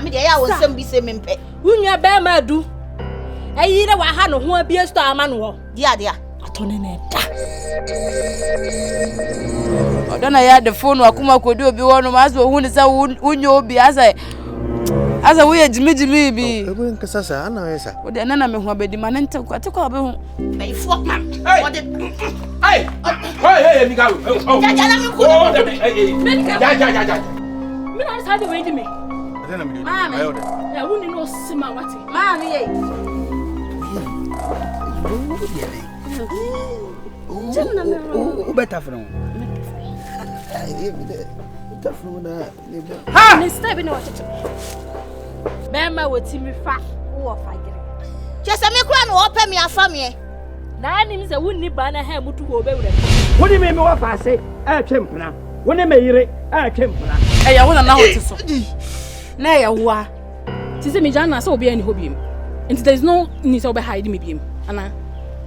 me dey ya won sem bi se mempe. Wunya be ma du. Eyire wa ha no ho abie sto ama no ho. Dia. Atone na da. Odona ya the phone wakuma kodi obi wono maso hu ni sa unyo obi asa we jimi bi. Ego nkasa sa ana wesa. Odi na me hu abedi ma nte kwate kwa be hu. Hey fuck man. Hey, mi ga. Ja na me ku. Hey. Ja. Me na sa de we di me. Adena mi. Mama. Ya wuni no sima wate. Mama ye. O beta from. Ha! Ne step ni wate. Be ma wati mi fa wo fa gire. Chese me kura no ope me afa me. Na ani mi se wuni ba na ha mutu wo be wure. Woni me wa fa se e twempna. Woni me yire e twempna. E ya wona na hote so. Na ya wa. Ti se mi jana so obi ani hobiem. And there is no need to be hiding me biem. Ana.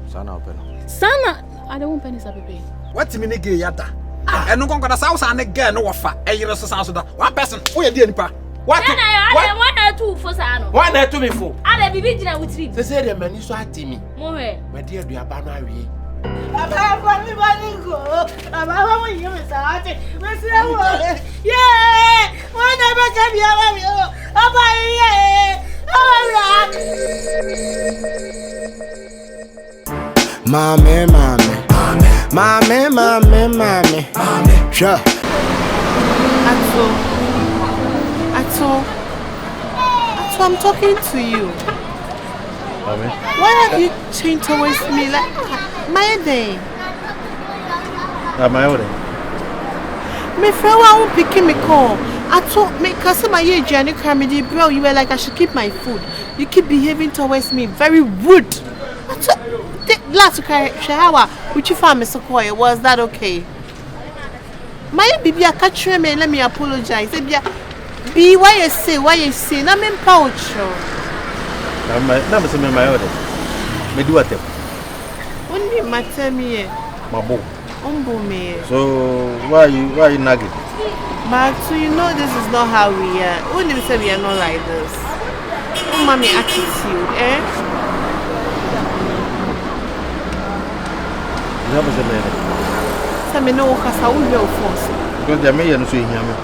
Sana open. Sana I don't penny sa bebe. What me nige yata? Enu kon kwada sa usa ne ge no wofa. Eyire so sa so da. One person. Wo ye die nipa. What? One or two for sa no. Why na to me fo? Ada bibi jina wutri. Se se de mani so atimi. Mo he. Me de aduaba no awie. Aba fa mi ba ni go. Aba wa yi me sa ate. Me se wo. Yeah! Wona be ka bi aba mi o. Aba ye. Mame. Sure. Ato, I'm talking to you. Mame. Why have you changed towards me like my day? My old. My friend won't pick me call. Ato, me customer ye journey comedy bro. You were like I should keep my food. You keep behaving towards me very rude. Ato, last shower, which you found me so quiet. Was that okay? My baby, I catch you and let me apologize. Be why you say, I'm in pouch. Never see me my order. Me do what? Only matter me. My boy. Me. So why you nagging? But so you know this is not how we are. Only say we are not like this. Oh, mommy attitude, eh? You never say me. Some know because I will be force. Because they may not say him.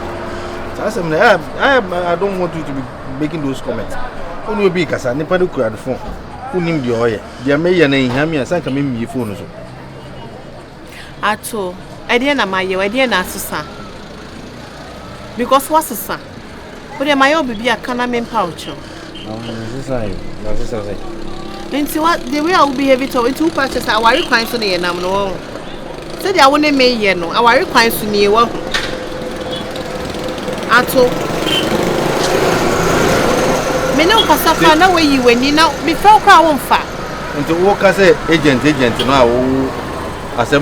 I don't want you to be making those comments. Who will be because I never do the phone. Who named the oil? They may name him and some come in your phone. Ato, I didn't my you, I didn't answer. Because what's the son? But my old baby, I can't mean pouch. Into what the way I will behave it over 2 patches. I worry quite so near now. Said I won't make ye no. I worry quite so near. Ato. Me no Casafa, no way you when you know before crown fat. And to walk as a agent now, as a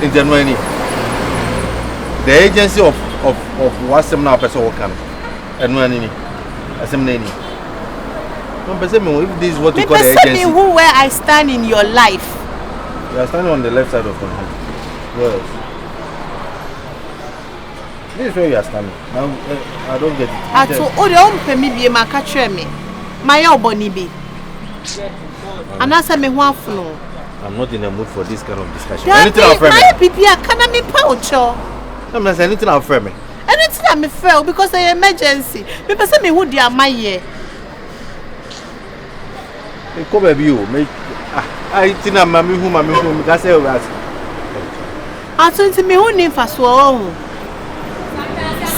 in January. The agency of what some now person will come and when any as a many. If this is what you call the agency. Who where I stand in your life. You are standing on the left side of my head. Yes. This is where you are standing. Now I don't get it. I told all the own me be my catcher me. My old bonny be. And I said me one floor. I'm not in a mood for this kind of discussion. Anything I'll frame me. Can't be pouch. I'm not saying anything I'll frame me. Anything I'm fail because of emergency. People say me who they are my year. Come baby you make I think I'm mommy who that's it. I told me who name for so.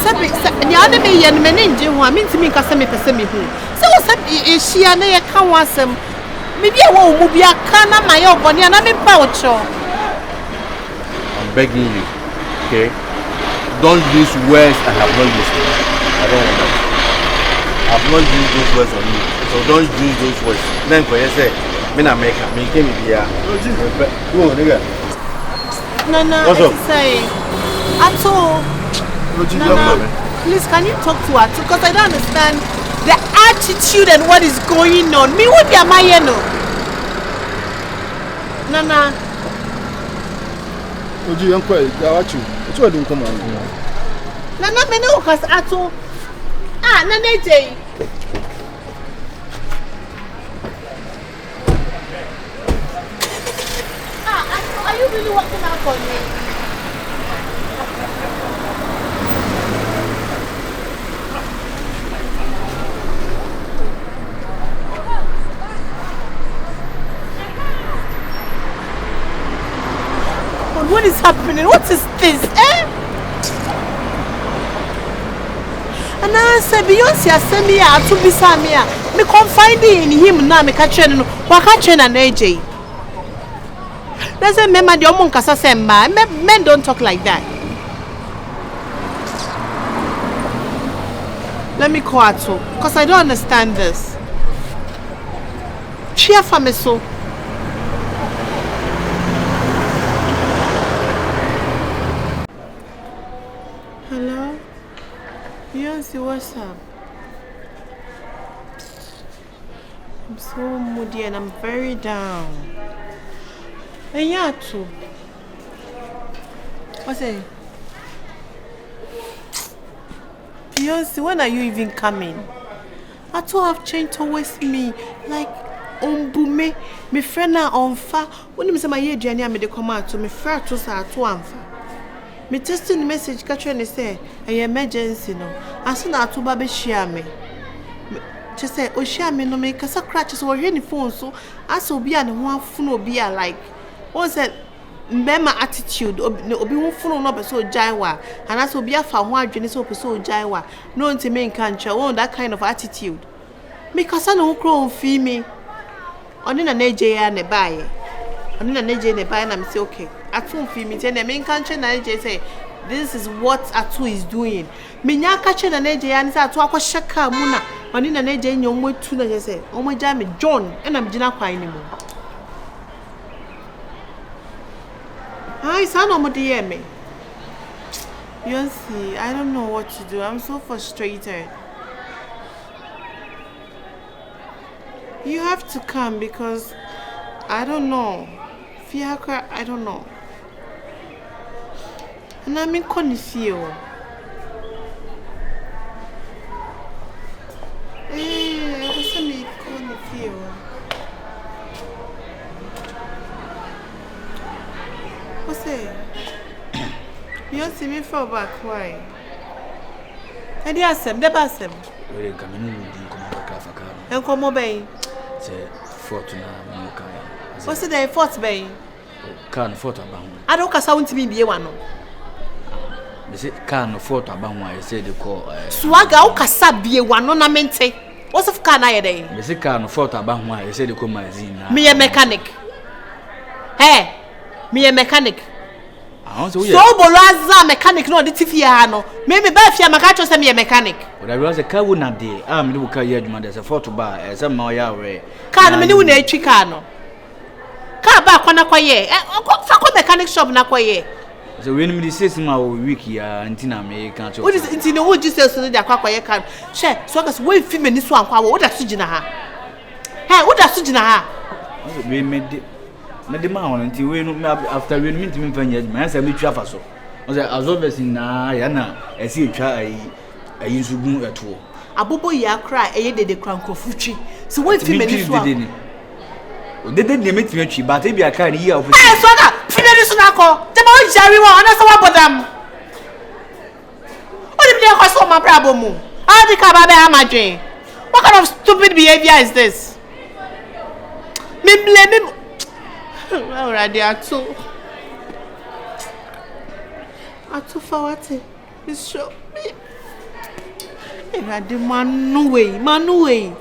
Sabi the other me and men who I mean to me because me person me who. So is she and I can't want some. Maybe I won't be a can of my own body and I'm in pouch. I'm begging you, okay? Don't use words I have not used. I don't want that. I have not used those words on you. So don't use those words. Then for you say, me na make me came here. Go nigga. No, what's up? Say at all. Please can you talk to her because I don't understand the attitude and what is going on. Me would be a mayeno. Nana. Oji uncle, I watch you. It's what you come on. Nana me no cause at all. Ah, Nene. Are you really working out for me? But what is happening? What is this? And I said, Beyonce, send me out to be Samia. Me confiding in him now, me catching no. What catching an AJ? Doesn't remember the Omon Casa Semba. Men don't talk like that. Let me call her too, because I don't understand this. Cheer for me so. Hello? Beyonce, what's up? I'm so moody and I'm very down. And yeah, too. What's it? Beyonce, when are you even coming? I too have changed towards me. Like, Ombume, my friend now on far. When you say my year journey, I made the command to me, friend to say to Amfa. Me testing the message, catch and say, an emergency no. I said, I to baby share me. Just say, oh, share me no make us a crutches or any phone, so I saw be and one phone be like. What's that? Mema attitude obi won funu no be so jaiwa and as obi afa ho adwene so be so jaiwa no ntime nka ncha won that kind of attitude because I no kro fi me oni na neje ya ne bae oni na neje ne bae na me say okay atu fi me tell me nka ncha na neje say this is what atu is doing me nya ka che na neje ya ni say atu akoshaka mu na oni na neje nya omo tu na say omo ja me John e na me gina kwan ni mu. Hi, son, I'm me. Beyonce, I don't know what to do. I'm so frustrated. You have to come because I don't know. Fiacre, I don't know. And I'm in Conifio. What's in Conifio? What's it? You don't see me fall back, why? And yes, the bassem. We're coming in and come obey. Say, Fortuna, what's the Fort Bay? Can't afford about. I don't sound to me be one. They say, can't afford about why I say the call. Swagger, Cassa be one on a mente. What's of can I day? They say, can't afford about why I say the call magazine. Me a mechanic. Hey! Me a mechanic. So Bolaza mechanic no the tifia no. Maybe Bafia Macacho send me a mechanic. But I was a car would not day. I'm look at your mother as a photo bar as a moya way. Can't me no chicano. Car back on a quiet. Fuck mechanic shop na quiet. So when me says my wiki and Tina may can't. What is it in the wood just so that quiet can share so as way film in this one. What does Sujina ha? Hey, what does Sujina ha? We made it. Na de ma won nti we no after we meet me fanya adwuma asa me twa fa so o say azobes na ya na esi etwa ayi nsugun eto abobo ya kra eye dede krankofutwi so we fi me ni so o dede de me timi atwi but e bia ka ni ya ofu eh so na fi me ni so na ko te ba o jari wa ona so wa bodam o de bi ko so ma brabo mu how the ka ba be amadwen what kind of stupid behavior is this me blame me already atu fawate is show me already manu way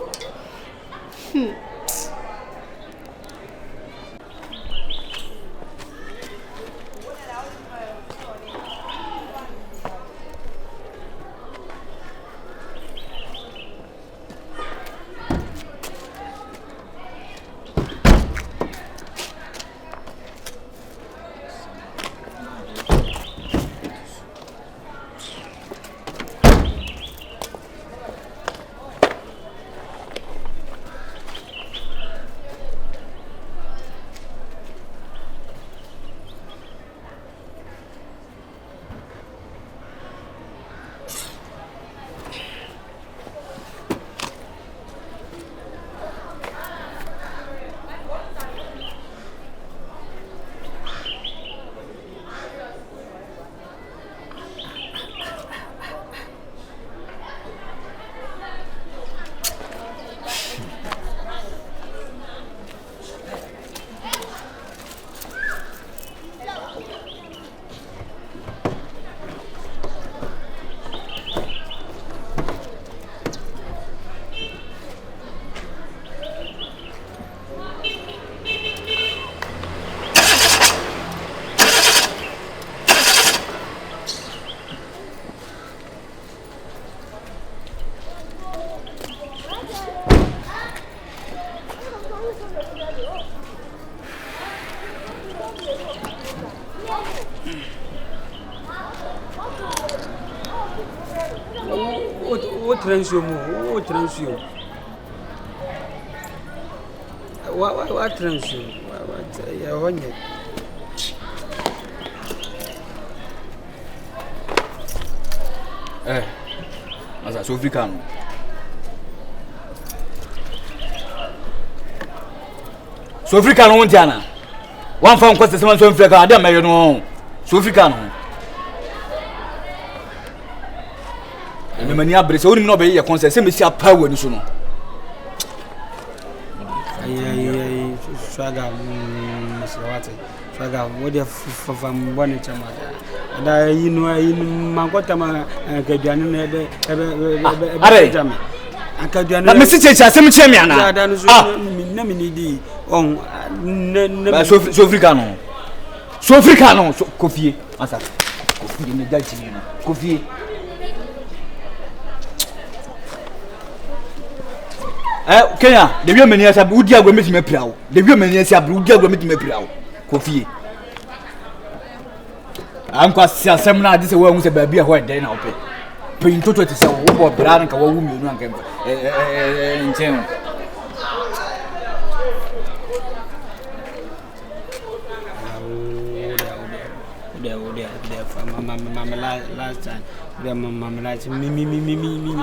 transio mo, o transio. What transio? What ya wonye. Asa so African. So African won tiana. One phone cost someone so African, I don't know. So African. Mani abre se woni no be ye concert se me si apawo ni so no Ay swaga masawate swaga wodi fam bone chama da yinu mangota ma kaduane na ebe jame akaduane na me si cheche asem che me ana na me nidi on so African so Kofi asa Kofi ni dachi ni Kofi Kenya, the women here have Udia go meet me proud. The women here have Udia go meet me proud. Kofi. I'm quite seminar this way who say baby a white day now. Pin toto to say what brand ka wo mi nu anka nchen. Mama last time the mama like me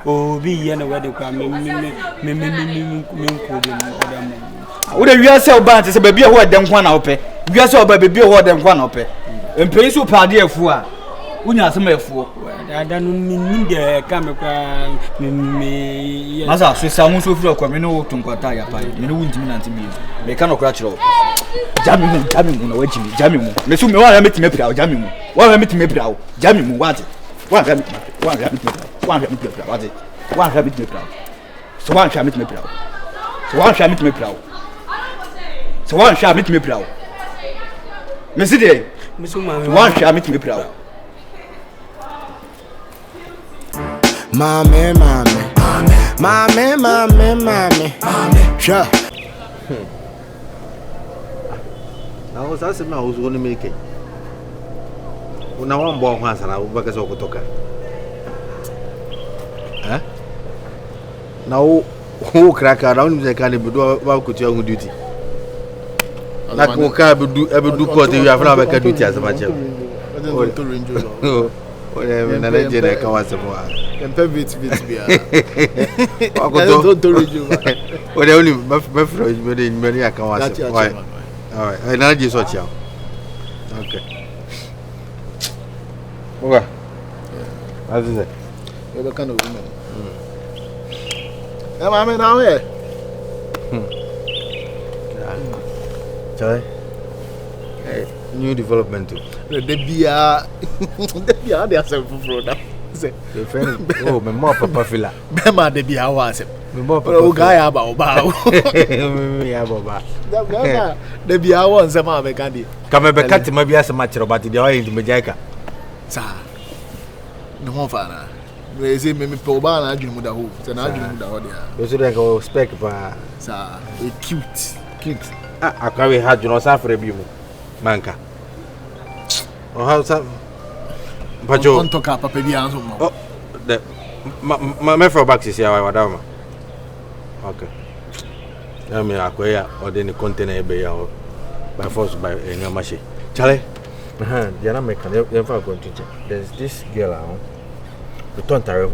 oh be here where the come me wo de wiase oba te se baby a ho dem kwa na ope wiase oba baby a ho dem kwa na ope empei so paade afu a unya asem afu ada no min de ka me kwa me masa so samu so fira kwa me no tunkwata ya pa me no wuntimi na ntimi me ka no kra kire jami mu na wajimi jami mu me so me wa meti me pira jami mu wa meti me pira jami mu wati wa meti me pira wati wa meti me pira so wa meti me pira so wa meti me pira so wa meti me pira me si de me so ma wa meti me pira Mame sure na sasa sema uzuni meke una wambo kwanza na ubaka sio kutoka na u kraka na unimze kale budu ba kutia hu duty na ko ka budu ko te ya fara ba ka duty asama che o na leje na ka wasemo empe bit bia akoto to reju o de oni ba fro me ni aka wasemo all right na je so chia okay Oga. As is it? You kind of woman. I'm now here. Charlie. Hey, new development too. The beer they are self for now. Say, your friend. Oh, my mom papa fila. Bema the beer was. My mom papa. Oh, guy about bow. Yeah, Baba. The beer was a man candy. Come back at my beer so much about the oil into Majaka. Sir. No more fana. We say me poba na adwum da ho. Say na adwum da ho dia. You should go spec pa. Sir, e cute. I carry hard you know safre bi mu. Manka. Oh how some Pacho. On talk papa bi anso mo. Oh, the my for back is here wa da ma. Okay. Na me akoya or the container e be ya ho. By force by nyamashi. Chale. The American never going to check. There's this girl around. The Tontare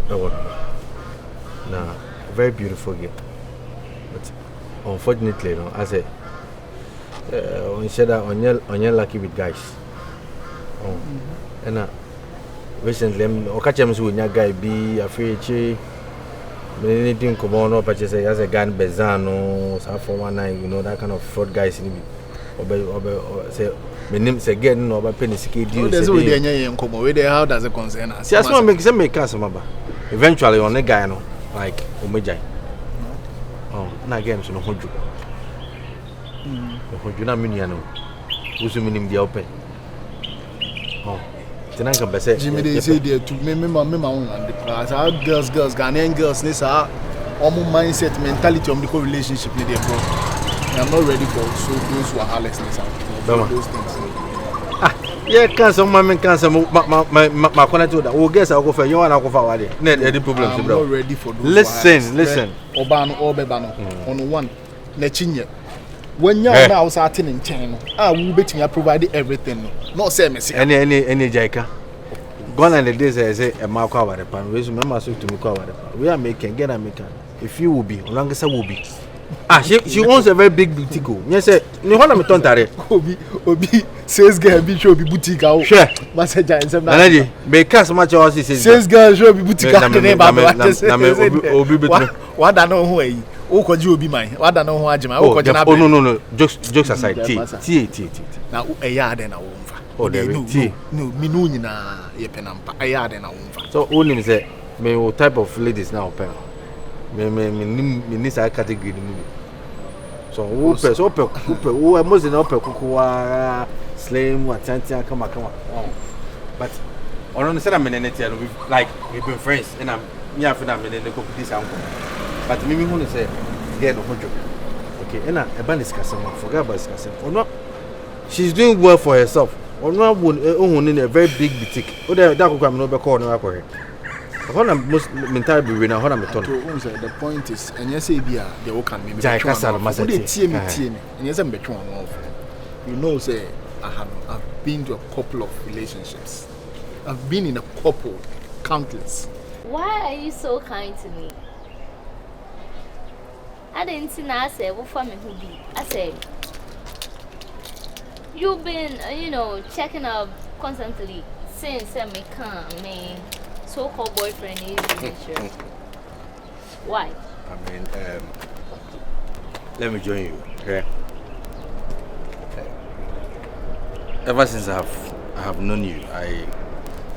now, very beautiful girl. But unfortunately, you know, as a when said that on your lucky with guys. Oh, and recently, I catch him with your guy be afraid she. Anything come on up, I just say as a gun bezano, so for 1 night, you know that kind of fraud guys in or say. My name is again no but penny siki deal. There's we dey yen komo. We dey how does it concern us? See as one make us maba. Eventually on the guy no like omejai. Oh, na game so no hoju. Hoju na mini ano. Usu minim dia open. Oh. Tinanka bese. Jimmy dey say there to me own and the class. Our girls Ghanaian girls this are omo mindset mentality of the relationship with them bro. I'm not ready for so those who are harlessness out. Those things. Yeah, cancer, my cancer, my connected. Who guess I'll go for you and I'll go for Wadi. Any problems, I'm not ready for those. Listen. Obano, Obebano, on one. Nechinya. When you're now starting in China, I will bet you provide everything. No, say, Messi. Any Jaika. Gone and the days I say a mark over the pan. Remember, so to me, cover the pan. We are making, get a maker. If you will be, Olangasa will be. She owns a very big boutique. Yes, you want to turn tare. Obi says girl be show be boutique. Sure. Message and some. Nanaji, because much as he says girl show be boutique. Obi between. What I know who are you? O ko ji obi man. What I know who ajima. O ko jina. Oh no. Jokes aside. T. Na e ya de na wo mfa. Oh there T. No, me no nyina ye penampa. E ya de na wo mfa. So only say me what type of ladies now pen. Me need a category movie. So who almost in upper kukuwa slim watantia come on. But on the side I'm like we've been friends and I'm me after that me go this uncle. But me who say get no joke. Okay, and a band discussing forget about discussing. Or not she's doing well for herself. Or not own in a very big boutique. Or that could come no be call no alcohol. Most mentality be na hona meton. The point is, and yes, they can maybe. And yes, I'm between one. You know, say I've been to a couple of relationships. I've been in a couple, countless. Why are you so kind to me? I didn't see I say what for me who be. I say you've been, checking up constantly since I come me. So-called boyfriend is sure. Why? I mean, let me join you, okay? Ever since I have known you, I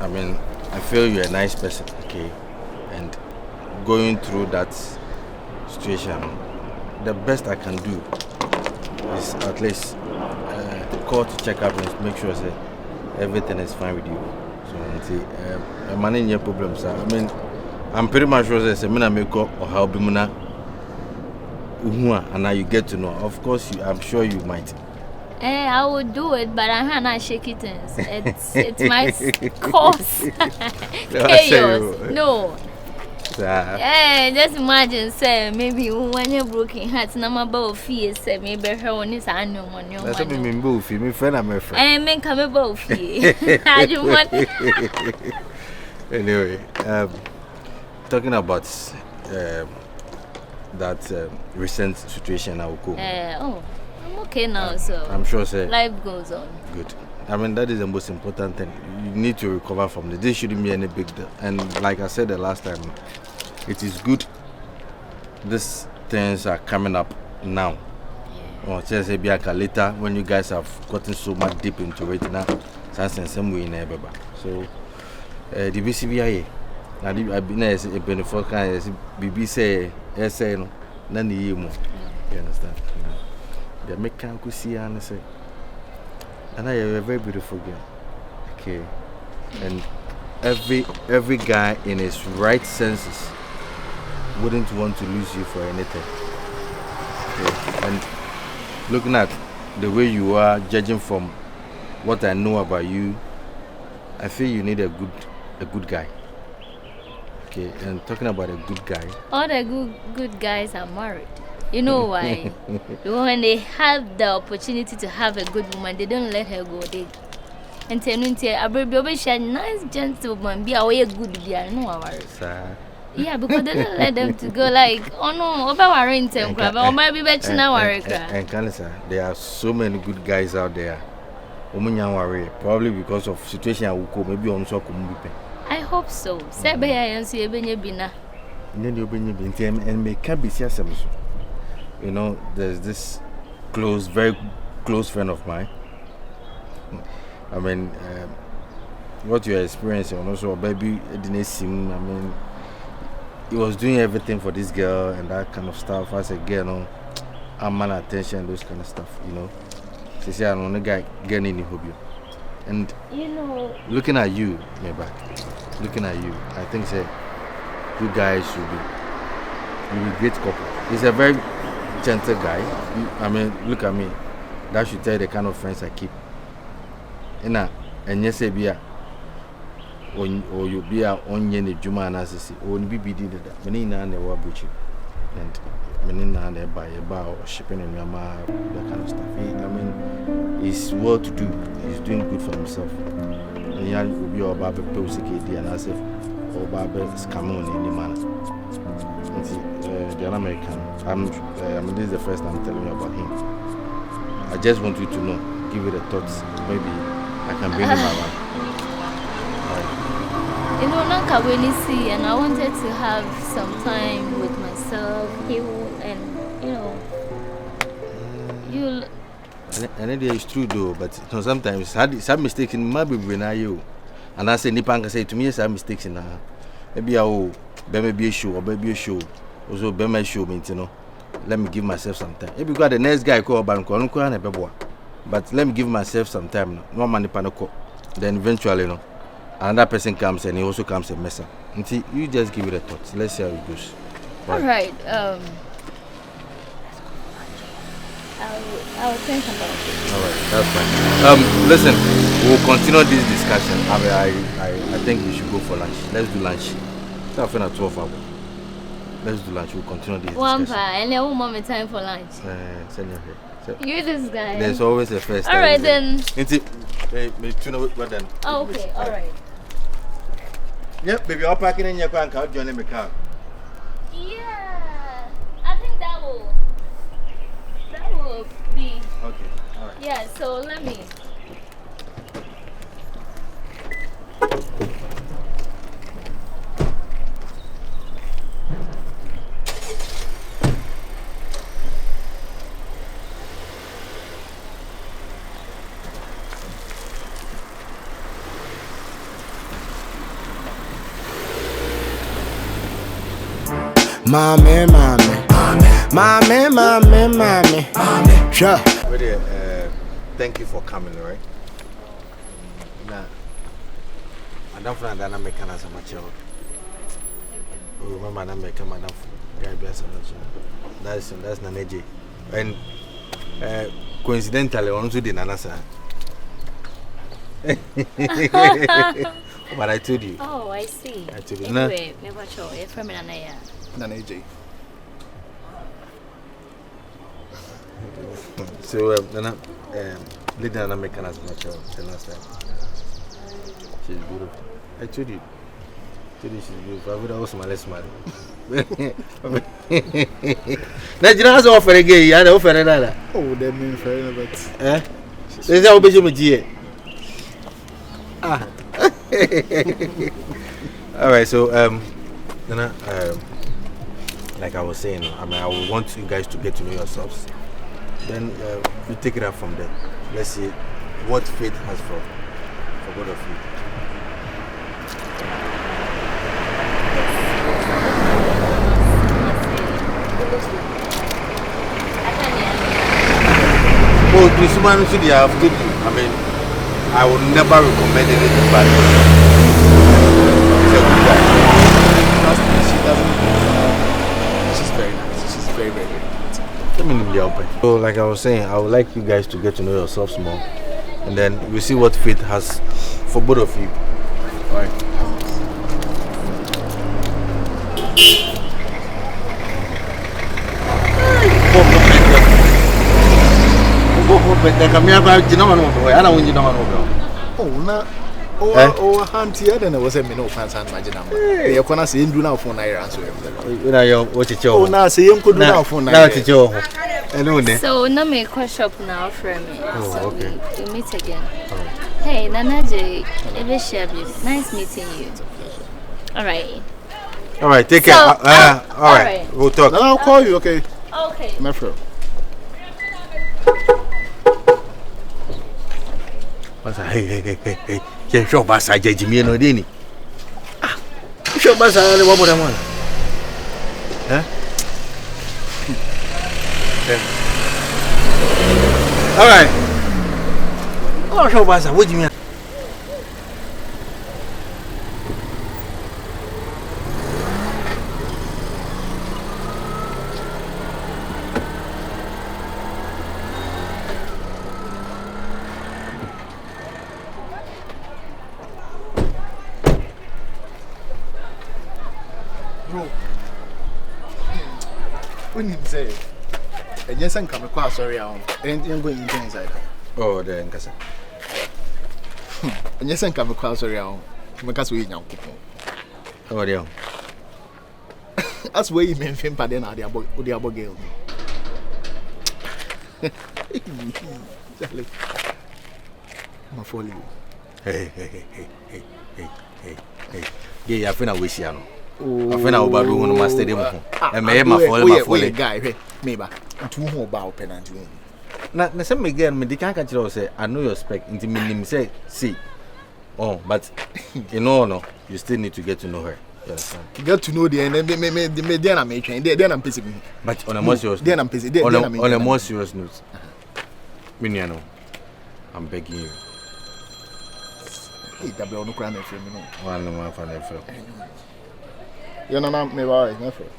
mean, I feel you're a nice person, okay? And going through that situation, the best I can do is at least call to check up and make sure that everything is fine with you. So, I'm managing your problems. I mean, I'm pretty much sure that I'm make up or help you, and now you get to know. Of course, I'm sure you might. I would do it, but I'm not shaking things. It's my cause. Chaos. No. Just imagine, say, maybe when you're broken hearts, number of fears, say, maybe her one is annual money. That's what I mean, both. My friend, I'm a friend. And men come above fear. I do want. Anyway, talking about that recent situation, I will go. I'm okay now, so I'm sure, say, life goes on. Good. I mean, that is the most important thing. You need to recover from this. This shouldn't be any big deal. And like I said the last time, it is good these things are coming up now. Or just maybe later when you guys have gotten so much deep into it now. Some way in everybody. So the BCBIA, I've been as a benefit kind of BBC say no, none you more. You understand? The American could see and say, and I am a very beautiful girl. Okay. And every guy in his right senses wouldn't want to lose you for anything. Okay. And looking at the way you are, judging from what I know about you, I feel you need a good guy. Okay, and talking about a good guy. All the good guys are married. You know why? When they have the opportunity to have a good woman, they don't let her go. They and tell a nice gentleman be away a good dear. No worries. Yeah, because they don't let them to go like, oh no, over worrying them, or maybe better now worry. And Canessa, there are so many good guys out there. Probably because of situation I will go, maybe on so I hope so. Say be I see a bina. And make be you know, there's this very close friend of mine. I mean, what you're experiencing, also, baby, didn't seem. I mean, he was doing everything for this girl and that kind of stuff. As a girl, you know, I'm man attention, those kind of stuff, you know. She said, I'm the guy getting in the hobby. And, you know, looking at you, maybe, I think, say, you guys should be great couple. He's a very gentle guy. I mean, look at me. That should tell you the kind of friends I keep. And and yes, a beer. Or you be a onion if Juma Nassi, or be did that. Menina and the war butcher. And Menina and they buy a bar or shipping in Yama, that kind of stuff. I mean, he's well to do, he's doing good for himself. And he will be all about the Posiki and as if all Baba is coming in any manner. The American, this is the first time I'm telling you about him. I just want you to know, give it a thought, maybe I can bring him around. You know, Nanka really see, and I wanted to have some time with myself, and you. And it is true though, but sometimes some mistakes in my baby when you. And I say Nipanka say to me, some mistakes in her. Maybe I will be a show or baby a show. Also, be my show, you know. Let me give myself some time. Maybe got the next guy called Banco, but let me give myself some time. No money panico. Then eventually, another person comes and he also comes and mess up. Until you just give it a thought. Let's see how it goes. All right. I'll think about it. All right, that's fine. Listen, we'll continue this discussion. I think we should go for lunch. Let's do lunch. It's after 12 hours. Let's do lunch. We'll continue this discussion. Wampa, and I won't moment time for lunch. Send you here. You're this guy. There's always a first. All right then. Okay, all right. Yep, baby, I'll pack it in your car and I'll join in the car. Yeah, I think that will be. Okay, all right. Yeah, so let me. Mommy. Sure. Thank you for coming, right? Now, I don't find that I'm making as much. Remember, I'm making my that's Naneji. And coincidentally, also the Nanasa. But I told you. Oh, I see. I told you. Anyway, never sure. You're from Nanaya. Naneji. So, Lydia and American as much the last time. She's beautiful. I told you. She's beautiful. I would also smile. Now, you know, offer again. You had offer another. Oh, that means fair enough. Eh? There's no opportunity. All right, so like I was saying, I want you guys to get to know yourselves. Then you take it up from there. Let's see what faith has for both of you. Oh, this woman should have told you. I mean, I would never recommend anything bad. She doesn't. She's very nice. She's very, very, very nice. So, like I was saying, I would like you guys to get to know yourselves more, and then we'll see what faith has for both of you. All right. Oh, auntie, I don't know what's a minute fans and imagine. You're going to see him do now for Naira answer. Oh, now see him could do now for Naira. So, no make a shop now for me. Oh, okay. We'll meet again. Hey, Nanaji, nice meeting you. All right. All right, take care. All right, we'll talk. Then I'll call you, okay? Okay. My friend. Hey. Show Bassa Jimmy no Dini. Show Bassa, what would I want? All right. Oh, show Bassa, what do you mean? Bro. When you say, and yes, I'm coming quite sorry. I'm going inside. Oh, the Nkasa. And yes, I'm coming quite sorry. I'm because we young people. Oh, dear. That's where you mean film, but then I the boy girl. I'm follow you. Hey. Yeah, I think I wish you know. I think I will do one of my stadium. And may my follow guy, maybe. Two more about penalty. Now, some again, me can't catch you say, I know your spec. Into me say, see. Oh, but you know, no, you still need to get to know her. You understand? Get to know the and then I'm making. Then I'm pissing. But on a more serious, then I'm pissing. On a more serious note, Miniano, I'm begging you. Hey, that no crime film, you know. One no more fan film. You know, me why, my friend.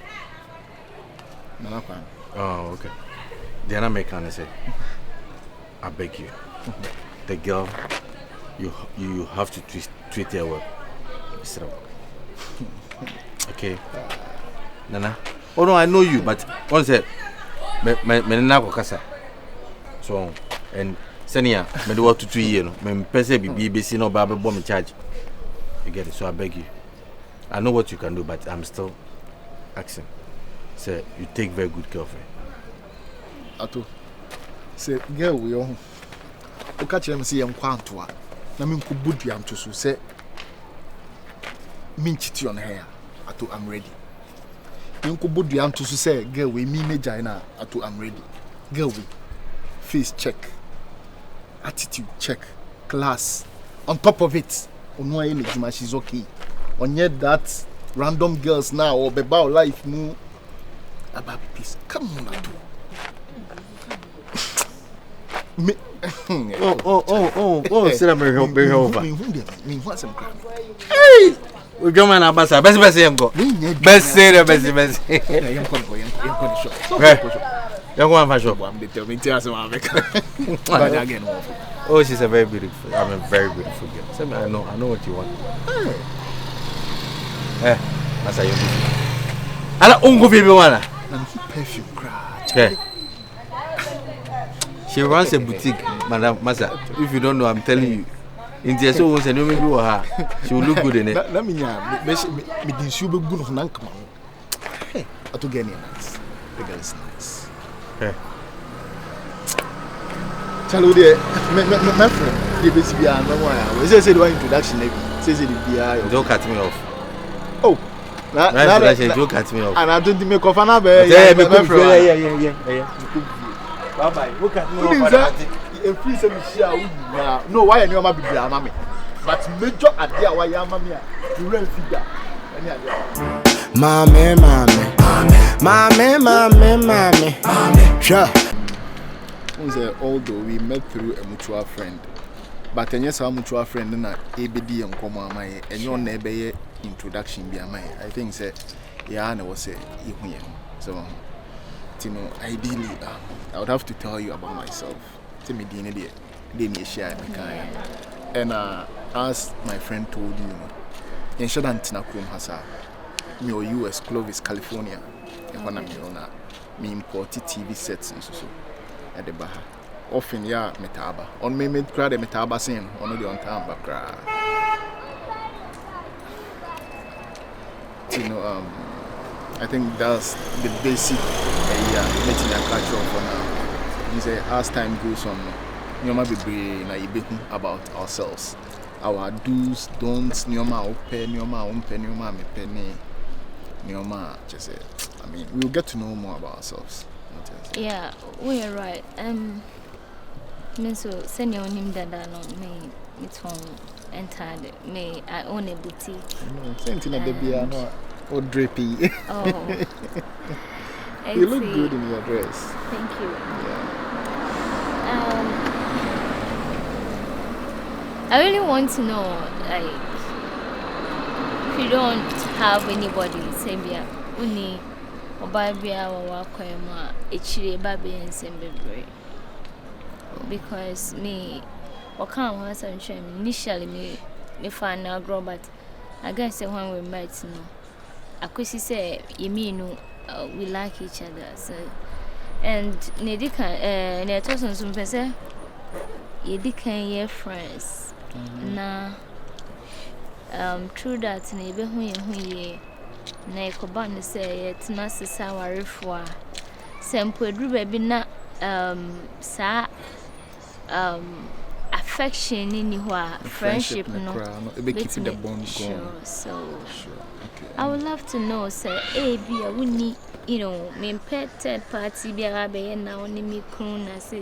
No crime. Oh, okay. Then I make an say, I beg you, the girl, you have to treat her well. Okay, Nana. Oh no, I know you, but one said, me na ko kasa. So and senior, me do what to 2 years, no. Me pese BBC no ba be me charge. You get it? So I beg you. I know what you can do, but I'm still asking. Say you take very good care of her. Ato. Say girl we on. O ka chere me say em kwanto a. Na me nko budu am to so say me nchiti on her. Ato, I'm ready. You nko budu am to so say girl we me meja na. Ato, I'm ready. Girl we face check. Attitude check. Class. On top of it, onwa ye nejuma she's okay. On yet that random girls now or beba life mu about peace. Come on, Ato. Me Sit up very over. Me want some crap. Hey! We go man abasa. Best him go. Best. I'm going Young one for sure. I'm determined to make. Again. Oh, she's a very beautiful. I'm a very beautiful girl. So I know what you want. That's how you do. I don't go baby wanna. I'm perfume cry. She runs a boutique, Madam Masa. If you don't know, I'm telling you. In the so and you maybe her. She will look good in it. Let me didn't shoot good of Nankama. Hey, I took any nice. The girl is nice. Hey. Tell you there, my friend, the best be no one. Say the introduction, says it be. Don't cut me off. Oh, now don't cut me off. And I don't make off another. Yeah. Bye bye. Look at me. Please let me share with you. No, why are you my baby, mommy? But major idea why you are mommy. You run figure. Mommy. Sure. Although we met through a mutual friend, but yes, our mutual friend na ABD and come on my and your neighbor introduction be my. I think say yeah, I was say so. You know, ideally, I would have to tell you about myself. Tell me the share and as my friend told you, in Shadantina Krum Hasa, me or US Clovis, California, and when I'm me imported TV sets and so at the Baha. Often, yeah, metaba. On me made crowd a metaba scene, on the on time background. You know, I think that's the basic meeting a culture for now. You say as time goes on, you might be brain about ourselves. Our do's, don'ts, nyoma just say. I mean, we'll get to know more about ourselves. Yeah, we are right. Me so send your name that me it's from entered me I own a boutique. No, same thing at the beer, no. Or drapey. Oh. You look good in your dress. Thank you. Yeah. I really want to know, like, if you don't have anybody, say, only or baby, or Wakwema, Ichiri, baby, and Sembebre. Because me, what kind of was initially me find out grow, but I guess when we met, akwesi say you we like each other. So and nedika ne tosun some pese yedikan ye friends. Na true that na ebe hu ye na ekoba ne say yet na sisa warefo a sempo eduru ba bi na sa affection ni ho a friendship no be keep the bond going. So okay. I would love to know say be a wuni me third party biara be na oni mi kun na say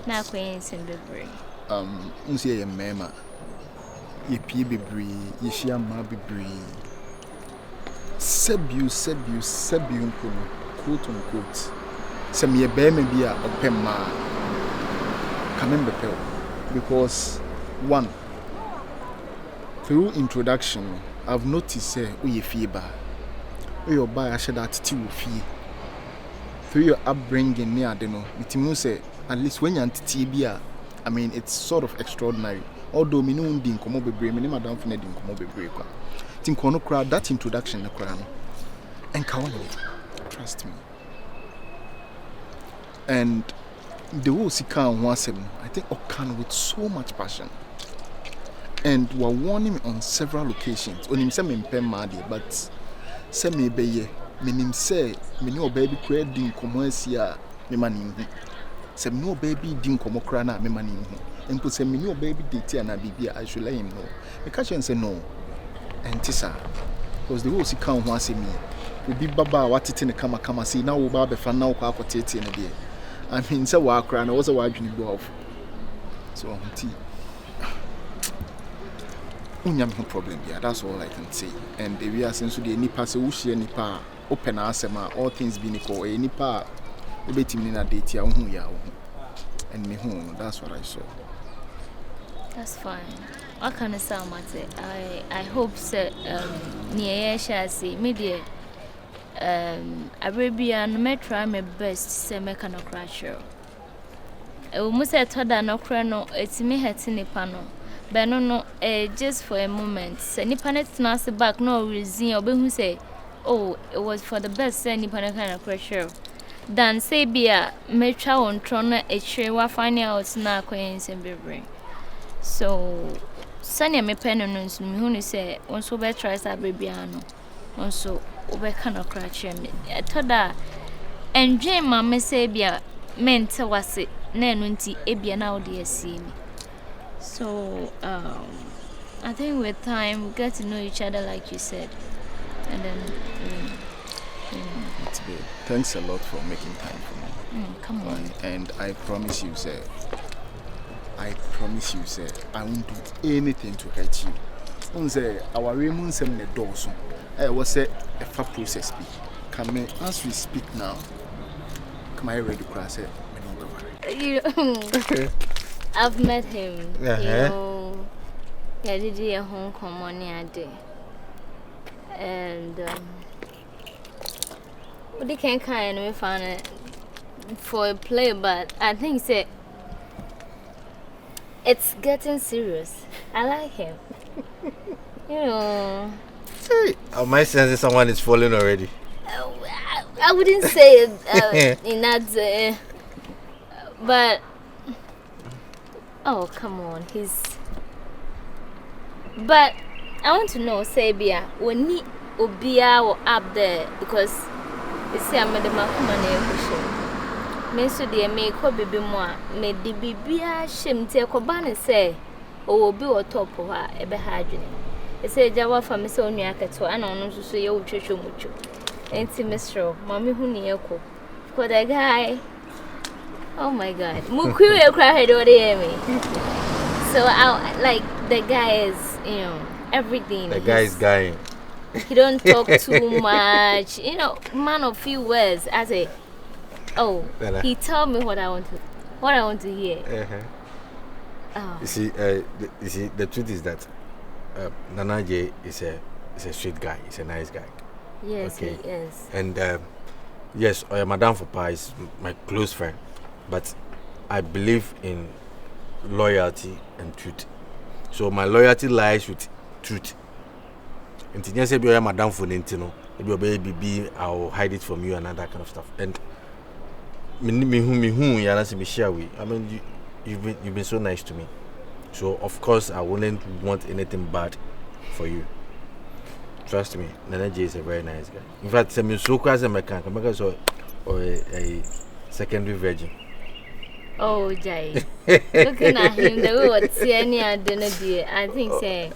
na akwense bebre unsi ye mema ye pie bebre ye hia ma bebre sebiu nkono quote on quote se me be me bia opema kamembe pe because one through introduction I've noticed say oye fieba your buy I said that fee through your upbringing near the no it say at least when you're TBA I mean it's sort of extraordinary although me no ndin komo bebre me madam fina din komo bebre kwa tin kono crowd that introduction na crowd and trust me and the whole sika wasem I think okan with so much passion and were warning me on several occasions on him say me mpem mad but say me beye menim say me no baby kra din komo asia me mani hu say me no baby din komo kra na me mani hu enko say me no baby date na bibia I should let him know me catch and say no and tisa because the whole sika ho asem me obi baba watete ne kama say na wo ba be fa na wo kwa akotete ne de I mean say wa kra na wo say wa adwini go off so hunti no problem here. That's all I can say. And if we are since the nipa se wuhie nipa open asema all things be equal nipa obetimi na date ya hu ya hu and me hu that's what I saw. That's fine. What can I say mate? I hope so near shall say media Arabian me try my best say make no crash. E wo mu say toda no kra no etimi heti nipa no but no, just for a moment. Say nipa net na se back no reason obehu say oh it was for the best say nipa na kind of pressure than say bia metwa won tron na echire wa find out na akwense bebre so sanya me pen no nso me hu ni say onso be try sa bebia no onso obe kana kra chere me etoda enje ma me say bia mente wase na enu nti ebia na odi asi mi. So I think with time we get to know each other like you said, and then it's good. Thanks a lot for making time for me. Come on. And I promise you, sir, I won't do anything to hurt you. Unse our Raymond sem ne doso. I was say a far process be. Come as we speak now. Come I ready to cross it. I've met him. You know, I did a Hong Kong money a day. And they can't kind of find it for a play, but I think it's getting serious. I like him. You know. Am I sensing someone is falling already? I wouldn't say it in that, but. Oh, come on, but I want to know, Sabia, when ni Obia or up there because you see, I'm the Mahumane. Meso dear may call baby more, may the Bibia shim take a banner say, or be or top of her, a behadrin. They say Java for Miss Onyaka to an honor to say your church mucho. Ain't Mr. Mammy Huniako. For the guy. Oh my God, Mukuya cried or me. So I like the guy is, you know, everything. The guy is guying. He don't talk too much, you know, man of few words. I say, oh, he tell me what I want to hear. Oh. You see, the truth is that Nana J is a sweet guy. He's a nice guy. Yes, okay. He is. And yes, Madame Fopa is my close friend. But I believe in loyalty and truth. So my loyalty lies with truth. And Tinya say be Madam for Nintino. maybe your baby, I'll hide it from you and that kind of stuff. And me share with. I mean, you've been so nice to me. So of course I wouldn't want anything bad for you. Trust me, Nana J is a very nice guy. In fact, I'm so close as I can. Or a secondary virgin. Oh, Jay. Looking at him, the way what any dinner dear, I think say,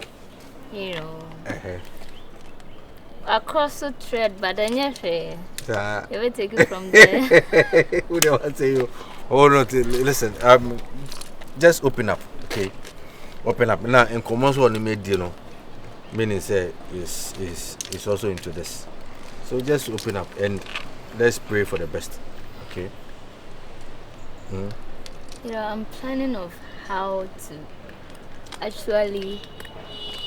you know, across the thread, but then you say, you will take it from there. Who do I say you? Oh no, listen. Just open up, okay? Open up now. In commons, what you made, you know, meaning say is also into this. So just open up and let's pray for the best, okay? You know, I'm planning of how to actually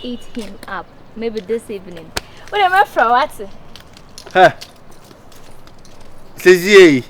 eat him up. Maybe this evening. What am I from? What? Huh? Says ye.